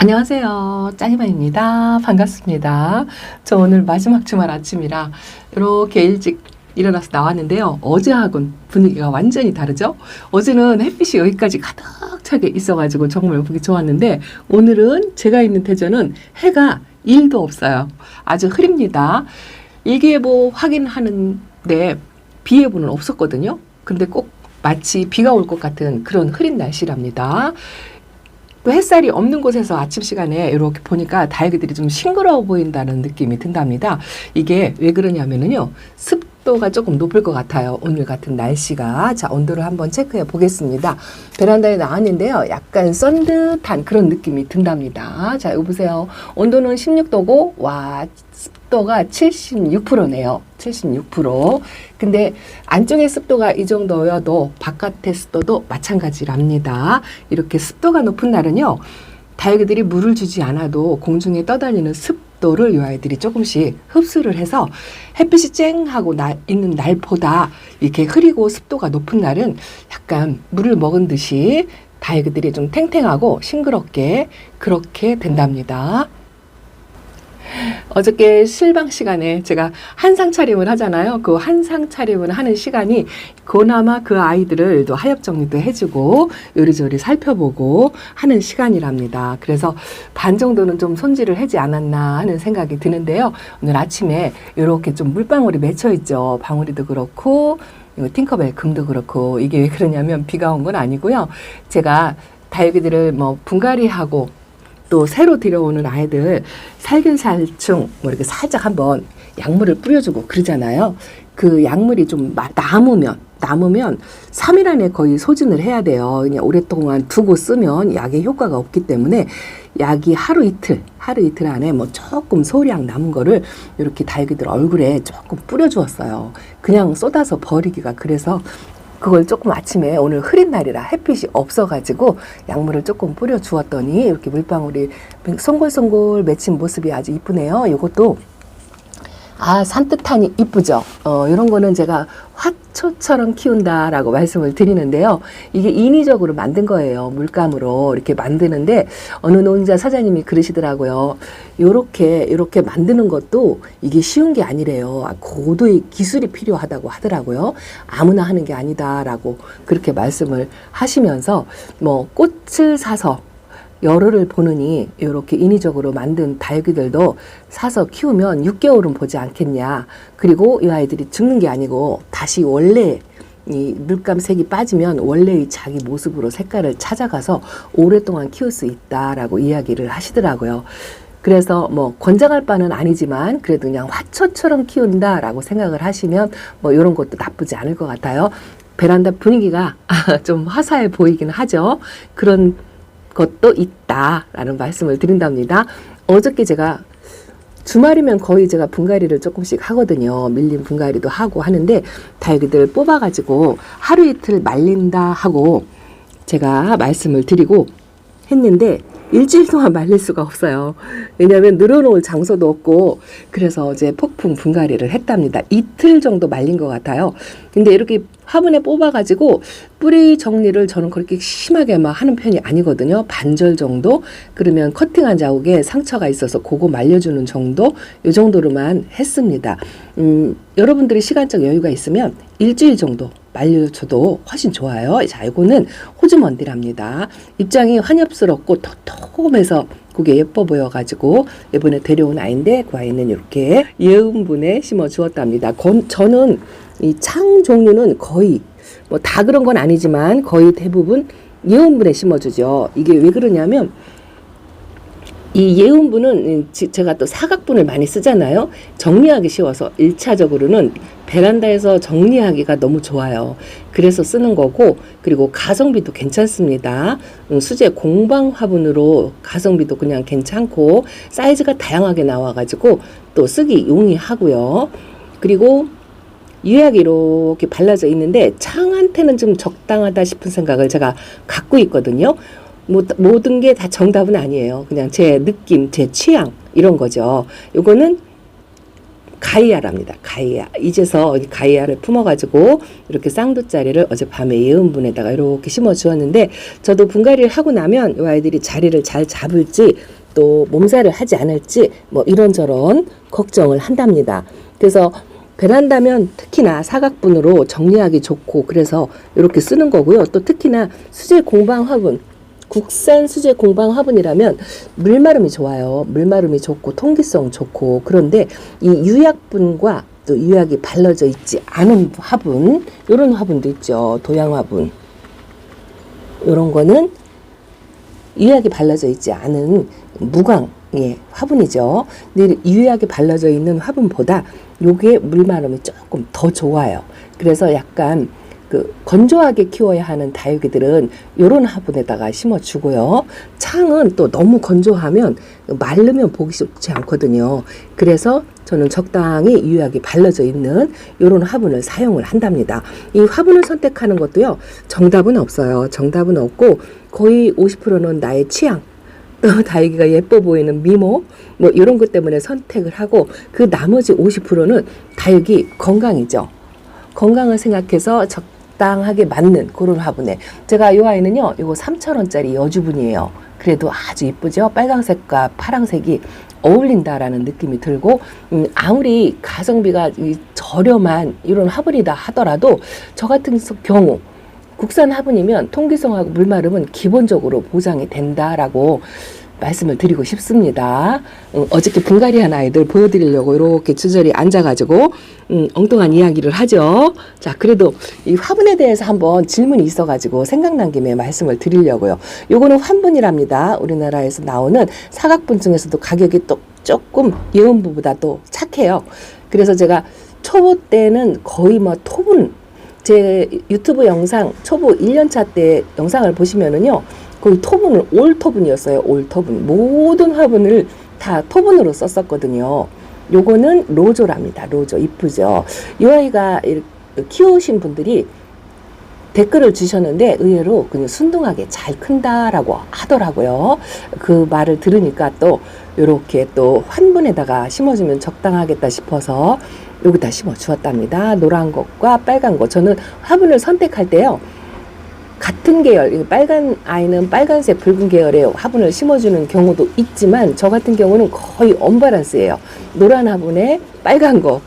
안녕하세요. 짜이바입니다. 반갑습니다. 저 오늘 마지막 주말 아침이라 이렇게 일찍 일어나서 나왔는데요. 어제하고는 분위기가 완전히 다르죠? 어제는 햇빛이 여기까지 가득 차게 있어가지고 정말 보기 좋았는데 오늘은 제가 있는 대전은 해가 1도 없어요. 아주 흐립니다. 일기예보 확인하는데 비 예보는 없었거든요. 근데 꼭 마치 비가 올 것 같은 그런 흐린 날씨랍니다. 또 햇살이 없는 곳에서 아침 시간에 이렇게 보니까 다육이들이 좀 싱그러워 보인다는 느낌이 든답니다. 이게 왜 그러냐면요. 습도가 조금 높을 것 같아요. 오늘 같은 날씨가. 자, 온도를 한번 체크해 보겠습니다. 베란다에 나왔는데요. 약간 썬듯한 그런 느낌이 든답니다. 자, 이거 보세요. 온도는 16도고, 와, 습도가 76%네요. 76%. 근데 안쪽의 습도가 이 정도여도 바깥의 습도도 마찬가지랍니다. 이렇게 습도가 높은 날은요. 다육이들이 물을 주지 않아도 공중에 떠다니는 습도를 이 아이들이 조금씩 흡수를 해서 햇빛이 쨍하고 있는 날보다 이렇게 흐리고 습도가 높은 날은 약간 물을 먹은 듯이 다육이들이 좀 탱탱하고 싱그럽게 그렇게 된답니다. 어저께 실방 시간에 제가 한상 차림을 하잖아요. 그 한상 차림을 하는 시간이 그나마 그 아이들을 또 하엽 정리도 해주고 요리조리 살펴보고 하는 시간이랍니다. 그래서 반 정도는 좀 손질을 하지 않았나 하는 생각이 드는데요. 오늘 아침에 이렇게 좀 물방울이 맺혀 있죠. 방울이도 그렇고 팅커벨 금도 그렇고 이게 왜 그러냐면 비가 온 건 아니고요. 제가 다육이들을 분갈이하고 또 새로 들여오는 아이들 살균살충 이렇게 살짝 한번 약물을 뿌려주고 그러잖아요. 그 약물이 좀 남으면 3일 안에 거의 소진을 해야 돼요. 그냥 오랫동안 두고 쓰면 약의 효과가 없기 때문에 약이 하루 이틀 안에 조금 소량 남은 거를 이렇게 다육이들 얼굴에 조금 뿌려주었어요. 그냥 쏟아서 버리기가 그래서 그걸 조금 아침에 오늘 흐린 날이라 햇빛이 없어가지고 약물을 조금 뿌려주었더니 이렇게 물방울이 송골송골 맺힌 모습이 아주 이쁘네요. 이것도 산뜻하니 이쁘죠. 이런 거는 제가 화초처럼 키운다라고 말씀을 드리는데요. 이게 인위적으로 만든 거예요. 물감으로 이렇게 만드는데 어느 농자 사장님이 그러시더라고요. 이렇게 만드는 것도 이게 쉬운 게 아니래요. 고도의 기술이 필요하다고 하더라고요. 아무나 하는 게 아니다라고 그렇게 말씀을 하시면서 꽃을 사서 열흘을 보느니 이렇게 인위적으로 만든 다육이들도 사서 키우면 6개월은 보지 않겠냐. 그리고 이 아이들이 죽는 게 아니고 다시 원래 이 물감색이 빠지면 원래의 자기 모습으로 색깔을 찾아가서 오랫동안 키울 수 있다라고 이야기를 하시더라고요. 그래서 권장할 바는 아니지만 그래도 그냥 화초처럼 키운다라고 생각을 하시면 이런 것도 나쁘지 않을 것 같아요. 베란다 분위기가 좀 화사해 보이긴 하죠. 그런 것도 있다라는 말씀을 드린답니다. 어저께 제가 주말이면 거의 제가 분갈이를 조금씩 하거든요. 밀림 분갈이도 하고 하는데 다육이들 뽑아가지고 하루 이틀 말린다 하고 제가 말씀을 드리고 했는데 일주일 동안 말릴 수가 없어요. 왜냐하면 늘어놓을 장소도 없고 그래서 어제 폭풍 분갈이를 했답니다. 이틀 정도 말린 것 같아요. 근데 이렇게 화분에 뽑아가지고 뿌리 정리를 저는 그렇게 심하게 하는 편이 아니거든요. 반절 정도? 그러면 커팅한 자국에 상처가 있어서 그거 말려주는 정도? 이 정도로만 했습니다. 여러분들이 시간적 여유가 있으면 일주일 정도 말려줘도 훨씬 좋아요. 자, 이거는 호주먼디랍니다. 입장이 환엽스럽고 톡톡해서 그게 예뻐 보여가지고 이번에 데려온 아이인데 그 아이는 이렇게 예은분에 심어 주었답니다. 저는 이 창 종류는 거의 다 그런 건 아니지만 거의 대부분 예은분에 심어주죠. 이게 왜 그러냐면 이 예은분은 제가 또 사각분을 많이 쓰잖아요. 정리하기 쉬워서 1차적으로는 베란다에서 정리하기가 너무 좋아요. 그래서 쓰는 거고 그리고 가성비도 괜찮습니다. 수제 공방 화분으로 가성비도 그냥 괜찮고 사이즈가 다양하게 나와가지고 또 쓰기 용이하고요. 그리고 유약이 이렇게 발라져 있는데 창한테는 좀 적당하다 싶은 생각을 제가 갖고 있거든요. 모든 게 다 정답은 아니에요. 그냥 제 느낌, 제 취향 이런 거죠. 요거는 가이아랍니다. 가이아. 이제서 가이아를 품어가지고 이렇게 쌍두짜리를 어젯밤에 예은분에다가 이렇게 심어 주었는데, 저도 분갈이를 하고 나면 이 아이들이 자리를 잘 잡을지 또 몸살을 하지 않을지 뭐 이런저런 걱정을 한답니다. 그래서 베란다면 특히나 사각분으로 정리하기 좋고 그래서 이렇게 쓰는 거고요. 또 특히나 수제 공방 화분, 국산 수제 공방 화분이라면 물마름이 좋아요. 물마름이 좋고 통기성 좋고. 그런데 이 유약분과 또 유약이 발라져 있지 않은 화분, 이런 화분도 있죠. 도양 화분. 이런 거는 유약이 발라져 있지 않은 무광의 화분이죠. 근데 유약이 발라져 있는 화분보다 요게 물마름이 조금 더 좋아요. 그래서 약간 건조하게 키워야 하는 다육이들은 요런 화분에다가 심어주고요. 창은 또 너무 건조하면 마르면 보기 좋지 않거든요. 그래서 저는 적당히 유약이 발라져 있는 요런 화분을 사용을 한답니다. 이 화분을 선택하는 것도요, 정답은 없어요. 정답은 없고 거의 50%는 나의 취향, 또 다육이가 예뻐 보이는 미모, 뭐 이런 것 때문에 선택을 하고, 그 나머지 50%는 다육이 건강이죠. 건강을 생각해서 적당하게 맞는 그런 화분에. 제가 이 아이는요, 이거 3,000원짜리 여주분이에요. 그래도 아주 이쁘죠. 빨강색과 파랑색이 어울린다라는 느낌이 들고, 아무리 가성비가 저렴한 이런 화분이다 하더라도 저 같은 경우 국산 화분이면 통기성하고 물마름은 기본적으로 보장이 된다라고 말씀을 드리고 싶습니다. 어저께 분갈이한 아이들 보여드리려고 이렇게 주저리 앉아가지고 엉뚱한 이야기를 하죠. 자, 그래도 이 화분에 대해서 한번 질문이 있어가지고 생각난 김에 말씀을 드리려고요. 요거는 환분이랍니다. 우리나라에서 나오는 사각분 중에서도 가격이 또 조금 예은부보다 또 착해요. 그래서 제가 초보 때는 거의 뭐 토분, 제 유튜브 영상 초보 1년차 때 영상을 보시면은요, 거의 토분을 올 토분이었어요. 올 토분. 모든 화분을 다 토분으로 썼었거든요. 요거는 로조랍니다. 로조. 이쁘죠? 이 아이가 키우신 분들이 댓글을 주셨는데 의외로 그냥 순둥하게 잘 큰다라고 하더라고요. 그 말을 들으니까 또 요렇게 또 환분에다가 심어주면 적당하겠다 싶어서 여기다 심어 주었답니다. 노란 것과 빨간 것. 저는 화분을 선택할 때요, 같은 계열, 빨간 아이는 빨간색, 붉은 계열의 화분을 심어주는 경우도 있지만 저 같은 경우는 거의 언밸런스예요. 노란 화분에 빨간 거,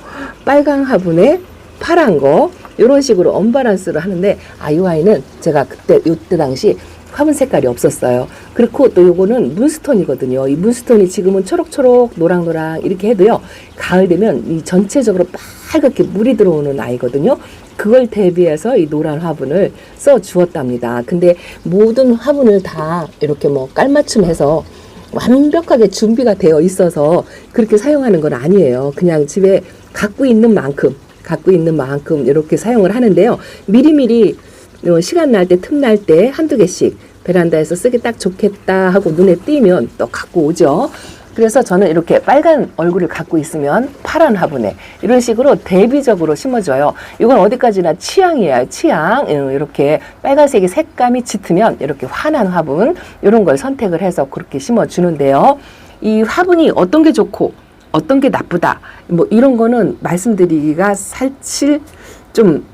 빨간 화분에 파란 거, 이런 식으로 언밸런스를 하는데, 이 아이는 제가 이때 당시 화분 색깔이 없었어요. 그리고 또 요거는 문스톤이거든요. 이 문스톤이 지금은 초록초록 노랑노랑 이렇게 해도요, 가을 되면 이 전체적으로 빨갛게 물이 들어오는 아이거든요. 그걸 대비해서 이 노란 화분을 써 주었답니다. 근데 모든 화분을 다 이렇게 뭐 깔맞춤해서 완벽하게 준비가 되어 있어서 그렇게 사용하는 건 아니에요. 그냥 집에 갖고 있는 만큼 이렇게 사용을 하는데요. 미리미리 시간 날 때, 틈날 때 한두 개씩 베란다에서 쓰기 딱 좋겠다 하고 눈에 띄면 또 갖고 오죠. 그래서 저는 이렇게 빨간 얼굴을 갖고 있으면 파란 화분에 이런 식으로 대비적으로 심어줘요. 이건 어디까지나 취향이에요. 취향. 이렇게 빨간색이 색감이 짙으면 이렇게 환한 화분, 이런 걸 선택을 해서 그렇게 심어주는데요. 이 화분이 어떤 게 좋고 어떤 게 나쁘다, 뭐 이런 거는 말씀드리기가 사실 좀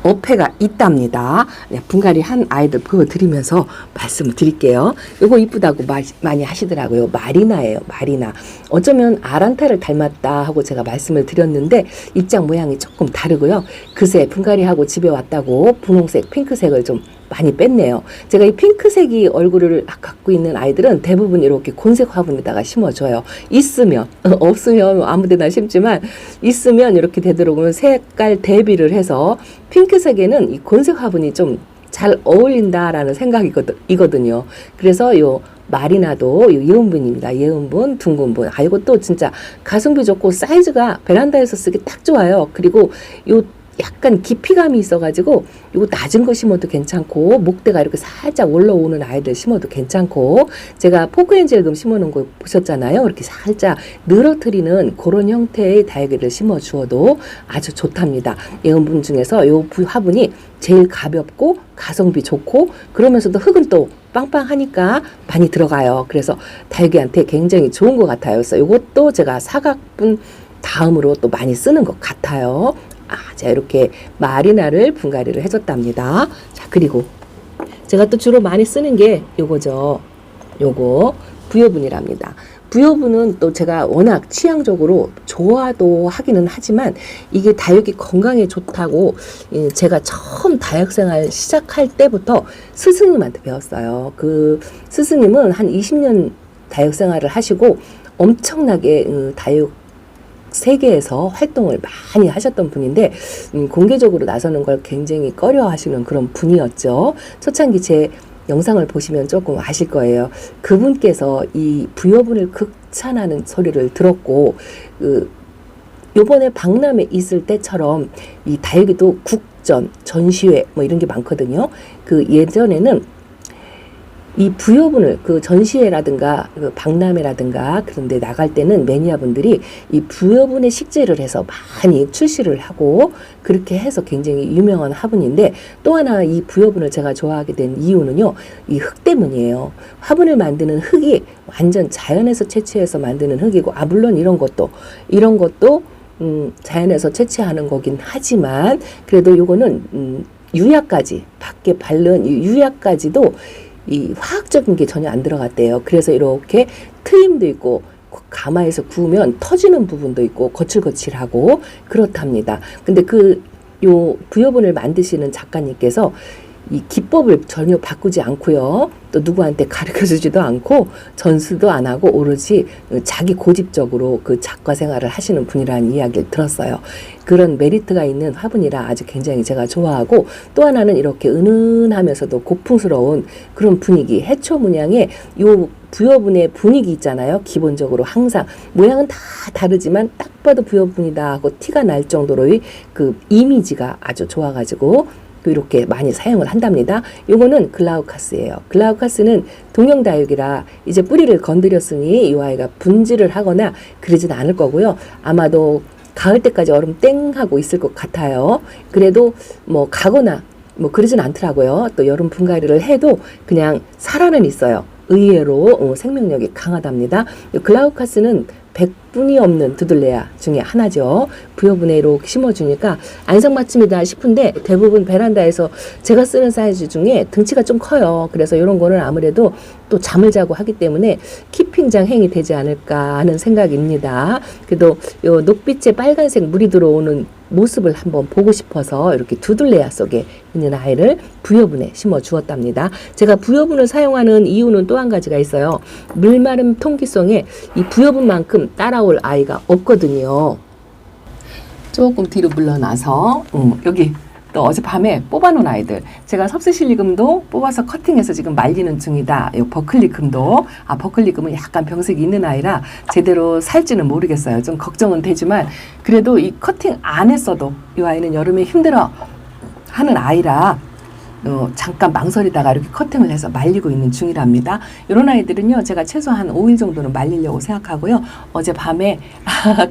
어폐가 있답니다. 네, 분갈이 한 아이들 보여드리면서 말씀을 드릴게요. 이거 이쁘다고 많이 하시더라고요. 마리나예요. 마리나. 어쩌면 아란타를 닮았다 하고 제가 말씀을 드렸는데 입장 모양이 조금 다르고요. 그새 분갈이하고 집에 왔다고 분홍색, 핑크색을 좀 많이 뺐네요. 제가 이 핑크색이 얼굴을 갖고 있는 아이들은 대부분 이렇게 곤색 화분에다가 심어줘요. 있으면, 없으면 아무데나 심지만 있으면 이렇게 되도록이면 색깔 대비를 해서 핑크색에는 이 곤색 화분이 좀 잘 어울린다라는 생각이거든요. 그래서 요 마리나도 예은분입니다. 예은분, 둥근분. 이것도 진짜 가성비 좋고 사이즈가 베란다에서 쓰기 딱 좋아요. 그리고 요 약간 깊이감이 있어가지고 이거 낮은 거 심어도 괜찮고, 목대가 이렇게 살짝 올라오는 아이들 심어도 괜찮고, 제가 포크엔젤금 심어놓은 거 보셨잖아요. 이렇게 살짝 늘어뜨리는 그런 형태의 다육이를 심어 주어도 아주 좋답니다. 예은분 중에서 이 화분이 제일 가볍고 가성비 좋고, 그러면서도 흙은 또 빵빵하니까 많이 들어가요. 그래서 다육이한테 굉장히 좋은 것 같아요. 그래서 이것도 제가 사각분 다음으로 또 많이 쓰는 것 같아요. 자, 이렇게 마리나를 분갈이를 해줬답니다. 자, 그리고 제가 또 주로 많이 쓰는 게 요거죠. 요거 부여분이랍니다. 부여분은 또 제가 워낙 취향적으로 좋아도 하기는 하지만 이게 다육이 건강에 좋다고 제가 처음 다육생활 시작할 때부터 스승님한테 배웠어요. 그 스승님은 한 20년 다육생활을 하시고 엄청나게 다육 세계에서 활동을 많이 하셨던 분인데 공개적으로 나서는 걸 굉장히 꺼려 하시는 그런 분이었죠. 초창기 제 영상을 보시면 조금 아실 거예요. 그분께서 이 부여분을 극찬하는 소리를 들었고 요번에 박람회 있을 때처럼 이 다육이도 국전, 전시회 뭐 이런 게 많거든요. 그 예전에는 이 부여분을 그 전시회라든가 그 박람회라든가 그런 데 나갈 때는 매니아분들이 이 부여분의 식재를 해서 많이 출시를 하고 그렇게 해서 굉장히 유명한 화분인데 또 하나 이 부여분을 제가 좋아하게 된 이유는요. 이 흙 때문이에요. 화분을 만드는 흙이 완전 자연에서 채취해서 만드는 흙이고 물론 이런 것도 자연에서 채취하는 거긴 하지만 그래도 요거는 유약까지 밖에 바른 유약까지도 이 화학적인 게 전혀 안 들어갔대요. 그래서 이렇게 트임도 있고 가마에서 구우면 터지는 부분도 있고 거칠거칠하고 그렇답니다. 근데 요 부여분을 만드시는 작가님께서 이 기법을 전혀 바꾸지 않고요. 또 누구한테 가르쳐주지도 않고 전수도 안 하고 오로지 자기 고집적으로 그 작가 생활을 하시는 분이라는 이야기를 들었어요. 그런 메리트가 있는 화분이라 아주 굉장히 제가 좋아하고 또 하나는 이렇게 은은하면서도 고풍스러운 그런 분위기 해초 문양의 요 부여분의 분위기 있잖아요. 기본적으로 항상 모양은 다 다르지만 딱 봐도 부여분이다 하고 티가 날 정도로의 그 이미지가 아주 좋아가지고 이렇게 많이 사용을 한답니다. 요거는 글라우카스예요. 글라우카스는 동형다육이라 이제 뿌리를 건드렸으니 이 아이가 분질을 하거나 그러진 않을 거고요. 아마도 가을 때까지 얼음 땡 하고 있을 것 같아요. 그래도 뭐 가거나 뭐 그러진 않더라고요. 또 여름 분갈이를 해도 그냥 살아는 있어요. 의외로 생명력이 강하답니다. 글라우카스는 100분이 없는 두들레아 중에 하나죠. 부여분에 이렇게 심어주니까 안성맞춤이다 싶은데 대부분 베란다에서 제가 쓰는 사이즈 중에 등치가 좀 커요. 그래서 이런 거는 아무래도 또 잠을 자고 하기 때문에 키핑장 행이 되지 않을까 하는 생각입니다. 그래도 요 녹빛에 빨간색 물이 들어오는 모습을 한번 보고 싶어서 이렇게 두들레아 속에 있는 아이를 부여분에 심어 주었답니다. 제가 부여분을 사용하는 이유는 또 한 가지가 있어요. 물마름 통기성에 이 부여분만큼 따라올 아이가 없거든요. 조금 뒤로 물러나서 여기 또 어젯밤에 뽑아놓은 아이들 제가 섭스실리금도 뽑아서 커팅해서 지금 말리는 중이다. 이 버클리금도 버클리금은 약간 병색이 있는 아이라 제대로 살지는 모르겠어요. 좀 걱정은 되지만 그래도 이 커팅 안 했어도 이 아이는 여름에 힘들어 하는 아이라 잠깐 망설이다가 이렇게 커팅을 해서 말리고 있는 중이랍니다. 이런 아이들은요, 제가 최소한 5일 정도는 말리려고 생각하고요. 어젯밤에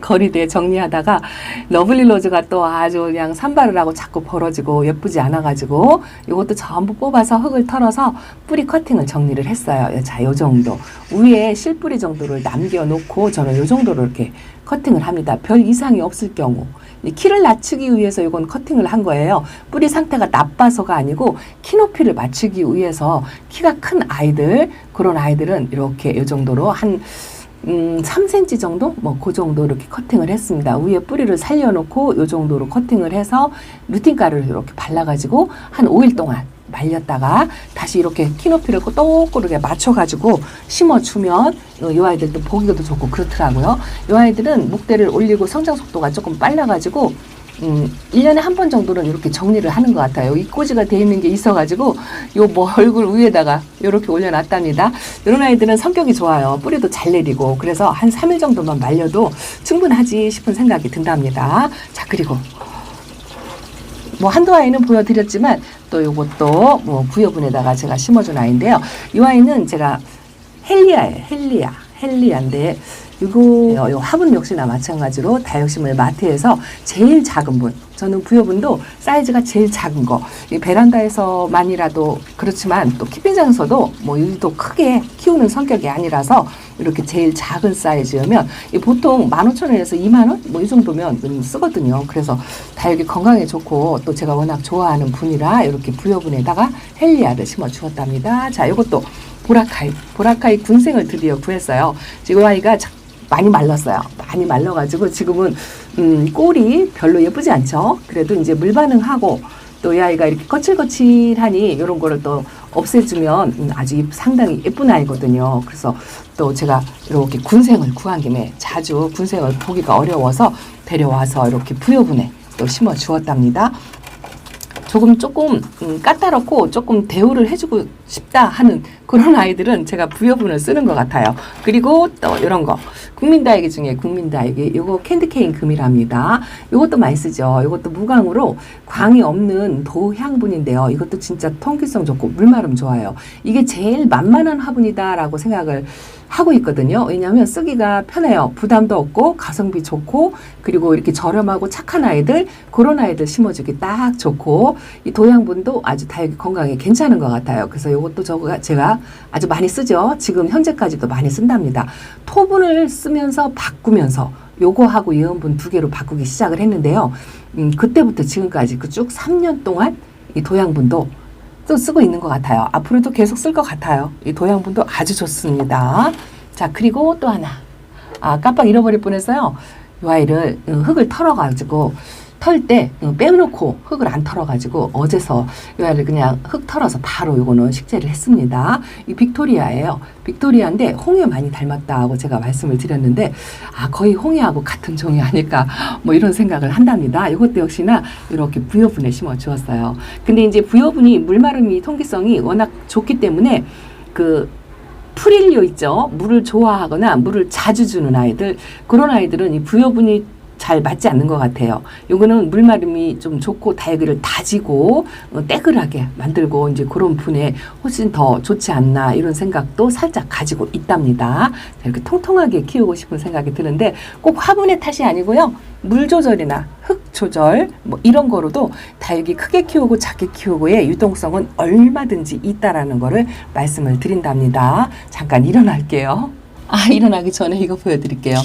거리대 정리하다가 러블리로즈가 또 아주 그냥 산발을 하고 자꾸 벌어지고 예쁘지 않아가지고 이것도 전부 뽑아서 흙을 털어서 뿌리 커팅을 정리를 했어요. 자, 요 정도. 위에 실뿌리 정도를 남겨놓고 저는 요 정도로 이렇게 커팅을 합니다. 별 이상이 없을 경우. 키를 낮추기 위해서 이건 커팅을 한 거예요. 뿌리 상태가 나빠서가 아니고 키 높이를 맞추기 위해서 키가 큰 아이들, 그런 아이들은 이렇게 이 정도로 한 3cm 정도? 뭐 그 정도 이렇게 커팅을 했습니다. 위에 뿌리를 살려놓고 이 정도로 커팅을 해서 루틴가루를 이렇게 발라가지고 한 5일 동안 말렸다가 다시 이렇게 키 높이를 똑그렇게 맞춰가지고 심어주면 이 아이들도 보기도 좋고 그렇더라고요. 이 아이들은 목대를 올리고 성장 속도가 조금 빨라가지고 1년에 한 번 정도는 이렇게 정리를 하는 것 같아요. 이 꼬지가 돼 있는 게 있어가지고 요 뭐 얼굴 위에다가 이렇게 올려놨답니다. 이런 아이들은 성격이 좋아요. 뿌리도 잘 내리고 그래서 한 3일 정도만 말려도 충분하지 싶은 생각이 든답니다. 자, 그리고 뭐 한두 아이는 보여드렸지만 또 요것도 뭐 부여분에다가 제가 심어준 아이인데요. 이 아이는 제가 헬리아예요. 헬리아인데 요 화분 역시나 마찬가지로 다육식물 마트에서 제일 작은 분, 저는 부여분도 사이즈가 제일 작은 거, 이 베란다에서만이라도 그렇지만 또 키핑장에서도 뭐 유도 크게 키우는 성격이 아니라서 이렇게 제일 작은 사이즈면 보통 15,000원에서 20,000원 뭐 이 정도면 쓰거든요. 그래서 다육이 건강에 좋고 또 제가 워낙 좋아하는 분이라 이렇게 부여분에다가 헬리아를 심어 주었답니다. 자, 이것도 보라카이 군생을 드디어 구했어요. 지금 아이가 많이 말랐어요. 많이 말라가지고 지금은 꼴이 별로 예쁘지 않죠. 그래도 이제 물 반응하고 또 이 아이가 이렇게 거칠거칠하니 이런 거를 또 없애주면 아주 상당히 예쁜 아이거든요. 그래서 또 제가 이렇게 군생을 구한 김에 자주 군생을 보기가 어려워서 데려와서 이렇게 부여분에 또 심어 주었답니다. 조금 까다롭고 조금 대우를 해주고 싶다 하는 그런 아이들은 제가 부여분을 쓰는 것 같아요. 그리고 또 이런 거 국민다육이 중에 국민다육이 요거 캔디케인 금이랍니다. 요것도 많이 쓰죠. 요것도 무광으로 광이 없는 도향분인데요. 이것도 진짜 통기성 좋고 물마름 좋아요. 이게 제일 만만한 화분이다라고 생각을 하고 있거든요. 왜냐하면 쓰기가 편해요. 부담도 없고 가성비 좋고 그리고 이렇게 저렴하고 착한 아이들 그런 아이들 심어주기 딱 좋고 이 도향분도 아주 다육이 건강에 괜찮은 것 같아요. 그래서 이것도 제가 아주 많이 쓰죠. 지금 현재까지도 많이 쓴답니다. 토분을 쓰면서 바꾸면서 요거하고 예언분 2개로 바꾸기 시작을 했는데요. 그때부터 지금까지 그 쭉 3년 동안 이 도향분도 또 쓰고 있는 것 같아요. 앞으로도 계속 쓸 것 같아요. 이 도향분도 아주 좋습니다. 자, 그리고 또 하나. 깜빡 잃어버릴 뻔했어요. 이 아이를 흙을 털어가지고 털 때 빼놓고 흙을 안 털어가지고 어제서 이 아이를 그냥 흙 털어서 바로 요거는 식재를 했습니다. 이 빅토리아예요. 빅토리아인데 홍해 많이 닮았다고 제가 말씀을 드렸는데 거의 홍해하고 같은 종이 아닐까 뭐 이런 생각을 한답니다. 이것도 역시나 이렇게 부여분에 심어 주었어요. 근데 이제 부여분이 물마름이 통기성이 워낙 좋기 때문에 그 프릴리오 있죠. 물을 좋아하거나 물을 자주 주는 아이들 그런 아이들은 이 부여분이 잘 맞지 않는 것 같아요. 요거는 물마름이 좀 좋고 다육이를 다지고 떼글하게 만들고 이제 그런 분에 훨씬 더 좋지 않나 이런 생각도 살짝 가지고 있답니다. 이렇게 통통하게 키우고 싶은 생각이 드는데 꼭 화분의 탓이 아니고요. 물 조절이나 흙 조절 뭐 이런 거로도 다육이 크게 키우고 작게 키우고의 유동성은 얼마든지 있다라는 거를 말씀을 드린답니다. 잠깐 일어날게요. 일어나기 전에 이거 보여드릴게요.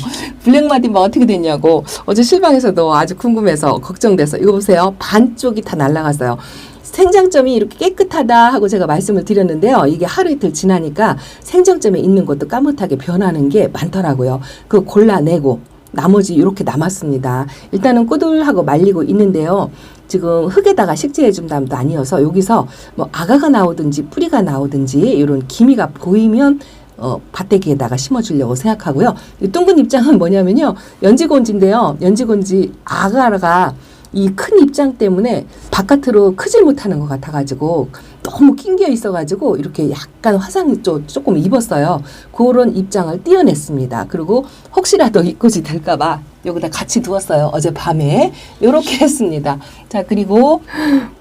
블랙마딘바 어떻게 됐냐고 어제 실방에서도 아주 궁금해서 걱정돼서 이거 보세요. 반쪽이 다 날아갔어요. 생장점이 이렇게 깨끗하다 하고 제가 말씀을 드렸는데요. 이게 하루 이틀 지나니까 생장점에 있는 것도 까뭇하게 변하는 게 많더라고요. 그거 골라내고 나머지 이렇게 남았습니다. 일단은 꾸들하고 말리고 있는데요. 지금 흙에다가 식재해 준 다음도 아니어서 여기서 뭐 아가가 나오든지 뿌리가 나오든지 이런 기미가 보이면 밭대기에다가 심어주려고 생각하고요. 이 둥근 입장은 뭐냐면요. 연지곤지인데요. 연지곤지 아가가 이 큰 입장 때문에 바깥으로 크질 못하는 것 같아가지고 너무 낑겨 있어가지고 이렇게 약간 화상 조금 입었어요. 그런 입장을 띄어냈습니다. 그리고 혹시라도 입고지 될까봐 여기다 같이 두었어요. 어젯밤에 이렇게 했습니다. 자, 그리고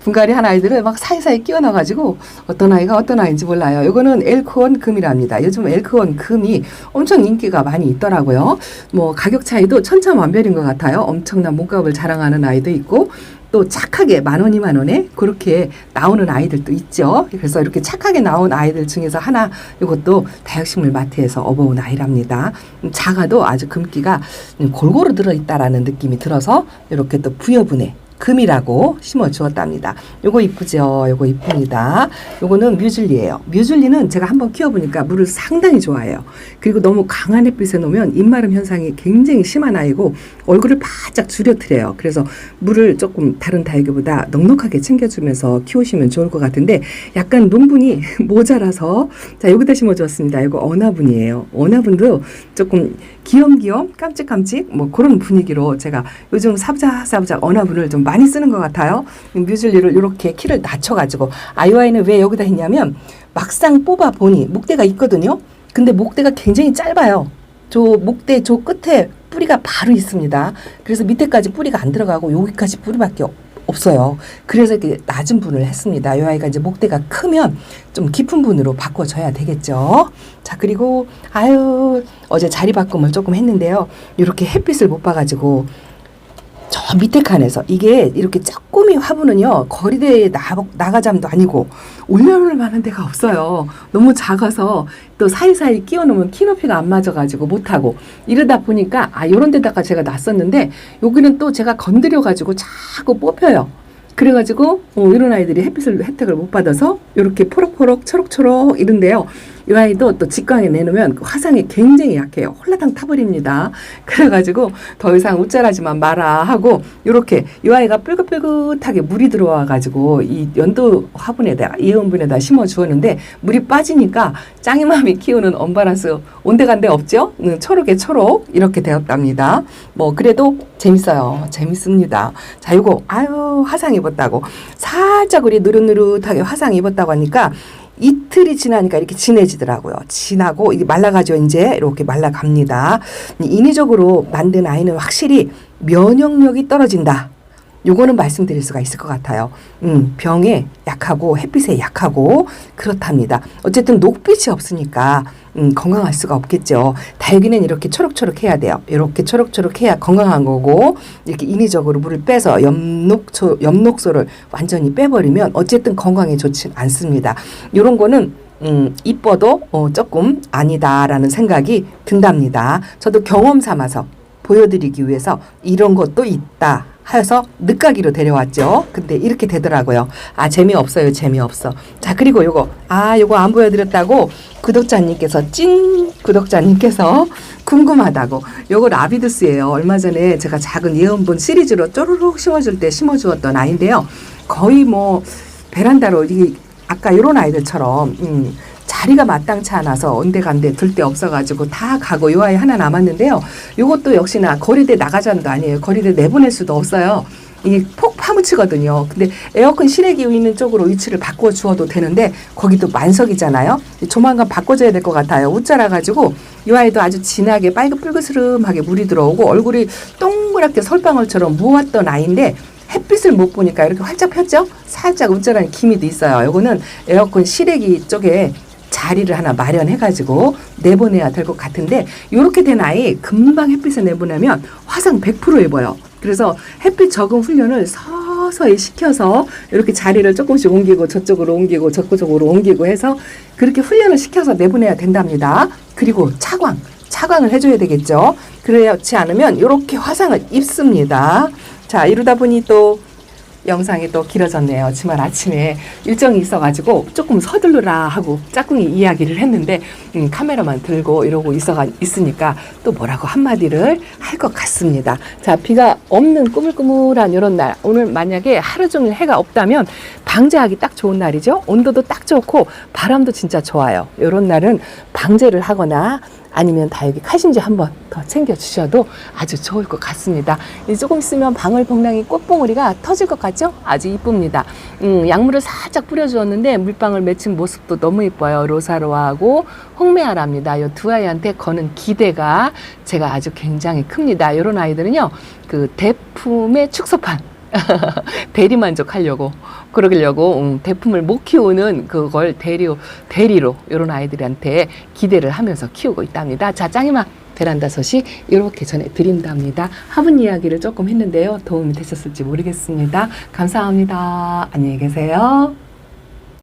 분갈이 한 아이들을 막 사이사이 끼워 넣어가지고 어떤 아이가 어떤 아이인지 몰라요. 이거는 엘크원 금이랍니다. 요즘 엘크원 금이 엄청 인기가 많이 있더라고요. 뭐 가격 차이도 천차만별인 것 같아요. 엄청난 몸값을 자랑하는 아이도 있고 또 착하게 10,000원, 20,000원에 그렇게 나오는 아이들도 있죠. 그래서 이렇게 착하게 나온 아이들 중에서 하나 이것도 다육식물 마트에서 업어온 아이랍니다. 작아도 아주 금기가 골고루 들어있다라는 느낌이 들어서 이렇게 또 부여분에 금이라고 심어 주었답니다. 요거 이쁘죠? 요거 이쁩니다. 요거는 뮤즐리예요. 뮤즐리는 제가 한번 키워보니까 물을 상당히 좋아해요. 그리고 너무 강한 햇빛에 놓으면 입마름 현상이 굉장히 심한 아이고 얼굴을 바짝 줄여트려요. 그래서 물을 조금 다른 다육이보다 넉넉하게 챙겨주면서 키우시면 좋을 것 같은데 약간 농분이 모자라서 자 여기다 심어 주었습니다. 이거 언화분이에요. 언화분도 조금 귀염귀염 깜찍깜찍 뭐 그런 분위기로 제가 요즘 사부작 언화분을 좀 많이 쓰는 것 같아요. 뮤즐리를 이렇게 키를 낮춰가지고 아이와이는 왜 여기다 했냐면 막상 뽑아 보니 목대가 있거든요. 근데 목대가 굉장히 짧아요. 저 목대 저 끝에 뿌리가 바로 있습니다. 그래서 밑에까지 뿌리가 안 들어가고 여기까지 뿌리밖에 없어요. 그래서 이렇게 낮은 분을 했습니다. 이 아이가 이제 목대가 크면 좀 깊은 분으로 바꿔줘야 되겠죠. 자, 그리고 어제 자리 바꿈을 조금 했는데요. 이렇게 햇빛을 못 봐가지고 저 밑에 칸에서 이게 이렇게 쪼꼬미 화분은요 거리대에 나가잠도 아니고 올려놓을 만한 데가 없어요. 너무 작아서 또 사이사이 끼워 놓으면 키 높이가 안 맞아가지고 못하고 이러다 보니까 요런 데다가 제가 놨었는데 여기는 또 제가 건드려 가지고 자꾸 뽑혀요. 그래가지고 이런 아이들이 혜택을 못 받아서 이렇게 포럭포럭 초록초록 이런데요. 이 아이도 또 직광에 내놓으면 화상이 굉장히 약해요. 홀라당 타버립니다. 그래가지고 더 이상 웃자라지만 마라 하고 이렇게 이 아이가 뿔긋뿔긋하게 물이 들어와가지고 이 연두 화분에다 이온분에다 심어 주었는데 물이 빠지니까 짱이맘이 키우는 언바란스 온데간데 없죠? 초록에 초록 이렇게 되었답니다. 뭐 그래도 재밌어요. 재밌습니다. 자, 요거 화상 입었다고 살짝 우리 누릇누릇하게 화상 입었다고 하니까 이틀이 지나니까 이렇게 진해지더라고요. 진하고 이게 말라가지고 이제 이렇게 말라갑니다. 인위적으로 만든 아이는 확실히 면역력이 떨어진다. 요거는 말씀드릴 수가 있을 것 같아요. 병에 약하고 햇빛에 약하고 그렇답니다. 어쨌든 녹빛이 없으니까 건강할 수가 없겠죠. 다육이는 이렇게 초록초록 해야 돼요. 이렇게 초록초록 해야 건강한 거고 이렇게 인위적으로 물을 빼서 엽록소를 완전히 빼버리면 어쨌든 건강에 좋지 않습니다. 이런 거는 이뻐도 조금 아니다라는 생각이 든답니다. 저도 경험 삼아서 보여드리기 위해서 이런 것도 있다 하여서 늦가기로 데려왔죠. 근데 이렇게 되더라고요. 재미없어요. 재미없어. 자, 그리고 요거 안 보여드렸다고 찐 구독자님께서 궁금하다고. 요거 라비두스예요. 얼마 전에 제가 작은 예언본 시리즈로 쪼르륵 심어줄 때 심어주었던 아이인데요. 거의 뭐 베란다로 이게 아까 요런 아이들처럼 자리가 마땅치 않아서 온데간데 들 데 없어가지고 다 가고 요 아이 하나 남았는데요. 요것도 역시나 거리대 나가자도 아니에요. 거리대 내보낼 수도 없어요. 이게 폭 파묻히거든요. 근데 에어컨 실외기 있는 쪽으로 위치를 바꿔 주어도 되는데 거기도 만석이잖아요. 조만간 바꿔줘야 될 것 같아요. 웃자라가지고 이 아이도 아주 진하게 빨긋불긋스름하게 물이 들어오고 얼굴이 동그랗게 솔방울처럼 무왔던 아이인데 햇빛을 못 보니까 이렇게 활짝 폈죠? 살짝 웃자라는 기미도 있어요. 요거는 에어컨 실외기 쪽에 자리를 하나 마련해가지고 내보내야 될 것 같은데 이렇게 된 아이 금방 햇빛에 내보내면 화상 100% 입어요. 그래서 햇빛 적응 훈련을 서서히 시켜서 이렇게 자리를 조금씩 옮기고 저쪽으로 옮기고 저쪽으로 옮기고 해서 그렇게 훈련을 시켜서 내보내야 된답니다. 그리고 차광을 해줘야 되겠죠. 그렇지 않으면 이렇게 화상을 입습니다. 자, 이러다 보니 또 영상이 또 길어졌네요. 주말 아침에 일정이 있어가지고 조금 서둘러라 하고 짝꿍이 이야기를 했는데 카메라만 들고 이러고 있으니까 또 뭐라고 한마디를 할 것 같습니다. 자, 비가 없는 꾸물꾸물한 이런 날, 오늘 만약에 하루 종일 해가 없다면 방제하기 딱 좋은 날이죠. 온도도 딱 좋고 바람도 진짜 좋아요. 이런 날은 방제를 하거나 아니면 다육이 카신제 한번 더 챙겨주셔도 아주 좋을 것 같습니다. 조금 있으면 방울복랑이 꽃봉오리가 터질 것 같죠? 아주 이쁩니다. 약물을 살짝 뿌려주었는데 물방울 맺힌 모습도 너무 이뻐요. 로사로아하고 홍메아랍니다. 이 두 아이한테 거는 기대가 제가 아주 굉장히 큽니다. 이런 아이들은요, 그 대품의 축소판. 대리만족하려고 그러려고 대품을 못 키우는 그걸 대리로 이런 아이들한테 기대를 하면서 키우고 있답니다. 자, 짱이마 베란다 소식 이렇게 전해드린답니다. 화분 이야기를 조금 했는데요. 도움이 되셨을지 모르겠습니다. 감사합니다. 안녕히 계세요.